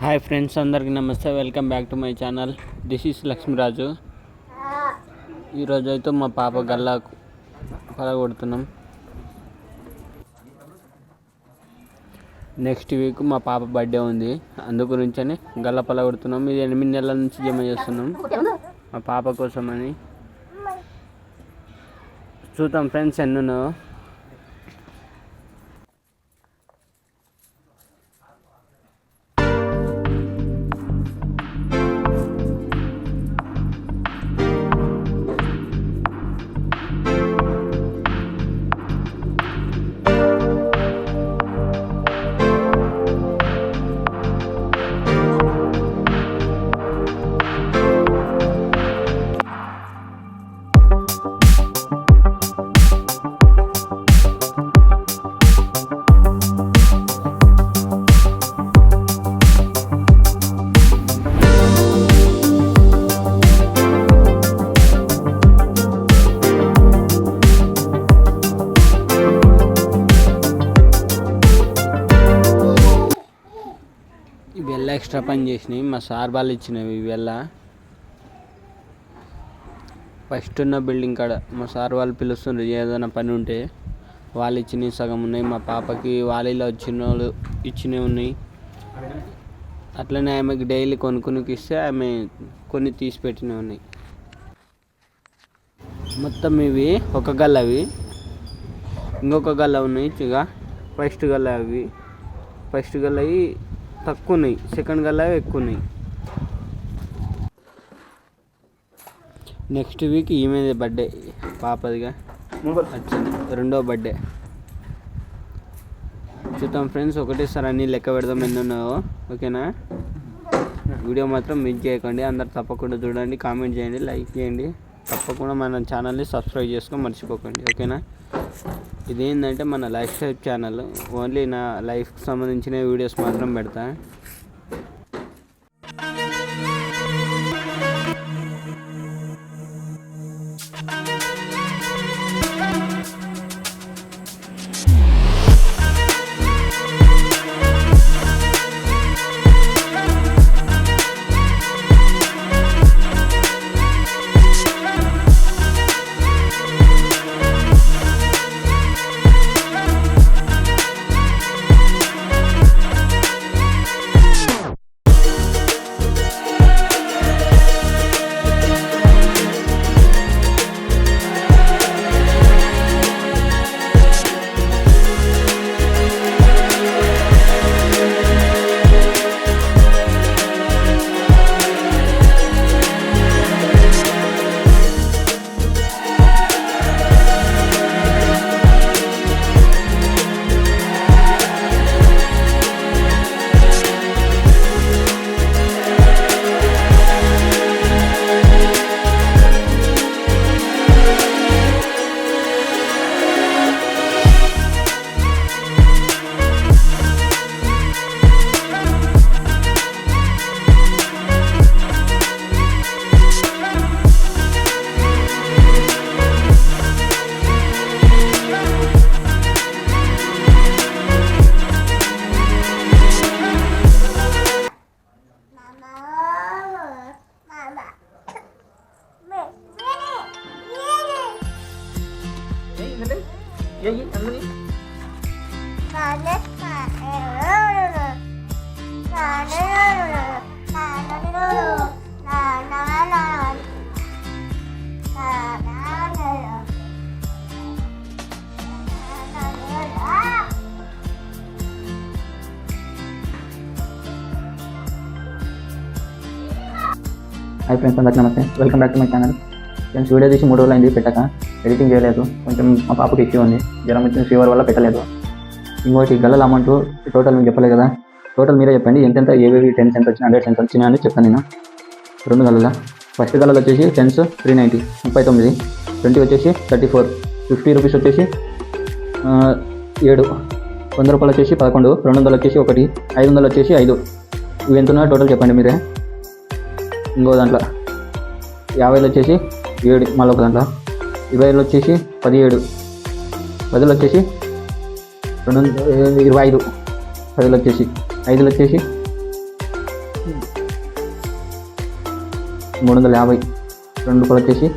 Hi friends, అందరికీ నమస్తే. Welcome back to my channel. This is Lakshmiraju. ఈరోజు అయితే మా పాప గల్లా పడగొడుతున్నాం. నెక్స్ట్ వీక్ మా పాప బర్త్డే ఉంది, అందు గురించని గల్లా పడగొడుతున్నాం. ఇది 8 నెలల నుంచి జమ చేస్తున్నాం మా పాప కోసమని. చూద్దాం ఫ్రెండ్స్ ఎన్నున్నాయో. ఇవెల్లా ఎక్స్ట్రా పని చేసినాయి, మా సార్ వాళ్ళు ఇచ్చినవి. ఇవెల్లా ఫస్ట్ ఉన్న బిల్డింగ్ కాడ మా సార్ వాళ్ళు పిలుస్తుండ్రు, ఏదైనా పని ఉంటే. వాళ్ళు ఇచ్చినవి సగం ఉన్నాయి, మా పాపకి వాళ్ళలో ఇచ్చినవి ఉన్నాయి. అట్లనే ఆమెకి డైలీ కొనుక్కొనికి ఇస్తే ఆమె కొన్ని తీసి పెట్టినవి ఉన్నాయి. మొత్తం ఇవి ఒక గల్ల, అవి ఇంకొక గల్ల ఉన్నాయి. ఇక ఫస్ట్ గల్ల అవి, ఫస్ట్ గల్ల అవి తక్కువ ఉన్నాయి, సెకండ్ గల్లా ఎక్కువ ఉన్నాయి. నెక్స్ట్ వీక్ ఈమెది బర్త్డే, పాపదిగా వచ్చింది, 2వ బర్త్డే. చూద్దాం ఫ్రెండ్స్, ఒకటేసారి అన్నీ లెక్క పెడదాం ఎన్ని ఉన్నాయో. ఓకేనా? వీడియో మాత్రం మిస్ చేయకండి. అందరు తప్పకుండా చూడండి, కామెంట్ చేయండి, లైక్ చేయండి. తప్పకుండా మన ఛానల్ని సబ్స్క్రైబ్ చేసుకొని మర్చిపోకండి. ఓకేనా? ఇదేంటంటే మన లైఫ్ స్టైల్ ఛానల్, ఓన్లీ నా లైఫ్కి సంబంధించిన వీడియోస్ మాత్రం పెడతా. హాయ్ ఫ్రెండ్స్, అందరికీ నమస్తే. Welcome back to my channel. Friends, video తీసి 3 రోజులు అయింది పెట్టాక. ఎడిటింగ్ చేయలేదు, కొంచెం మా పాపకి ఇష్యూ ఉంది, జ్వరం వచ్చిన ఫీవర్ వల్ల పెట్టలేదు. ఇంకోటి గల్లల అమౌంట్ టోటల్ మీకు చెప్పలేదు కదా, టోటల్ మీరే చెప్పండి. ఎంతెంత ఏవేవి 10 సెంట్స్ వచ్చినా 100 సెంట్స్ వచ్చినా అని చెప్తాను నేను. 2 గల్లల ఫస్ట్ గల్లలు వచ్చేసి 10 390 39, 20 వచ్చేసి 34, 50 రూపీస్ వచ్చేసి 7, 100 రూపాయలు వచ్చేసి 11, 200 వచ్చేసి 1, 500 వచ్చేసి 5. ఇవి ఎంత ఉన్నాయో టోటల్ చెప్పండి మీరే. ఇంకో దాంట్లో 50 వచ్చేసి 7, మళ్ళీ ఒక దాంట్లో 20 వచ్చేసి 17, 10 వచ్చేసి 25, 10 వచ్చేసి 5 వచ్చేసి 350, 2 రూపాయలు వచ్చేసి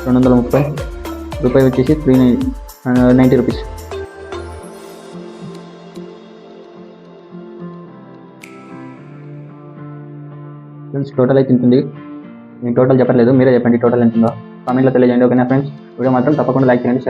230, రూపాయి వచ్చేసి 390 రూపీస్. ఫ్రెండ్స్ టోటల్ అయితే ఉంటుంది. నేను టోటల్ చెప్పట్లేదు, మీరే చెప్పండి టోటల్ ఎంత ఉందో కామెంట్లో తెలియజేయండి. ఓకేనా ఫ్రెండ్స్, వీడియో మాత్రం తప్పకుండా లైక్ చేయండి.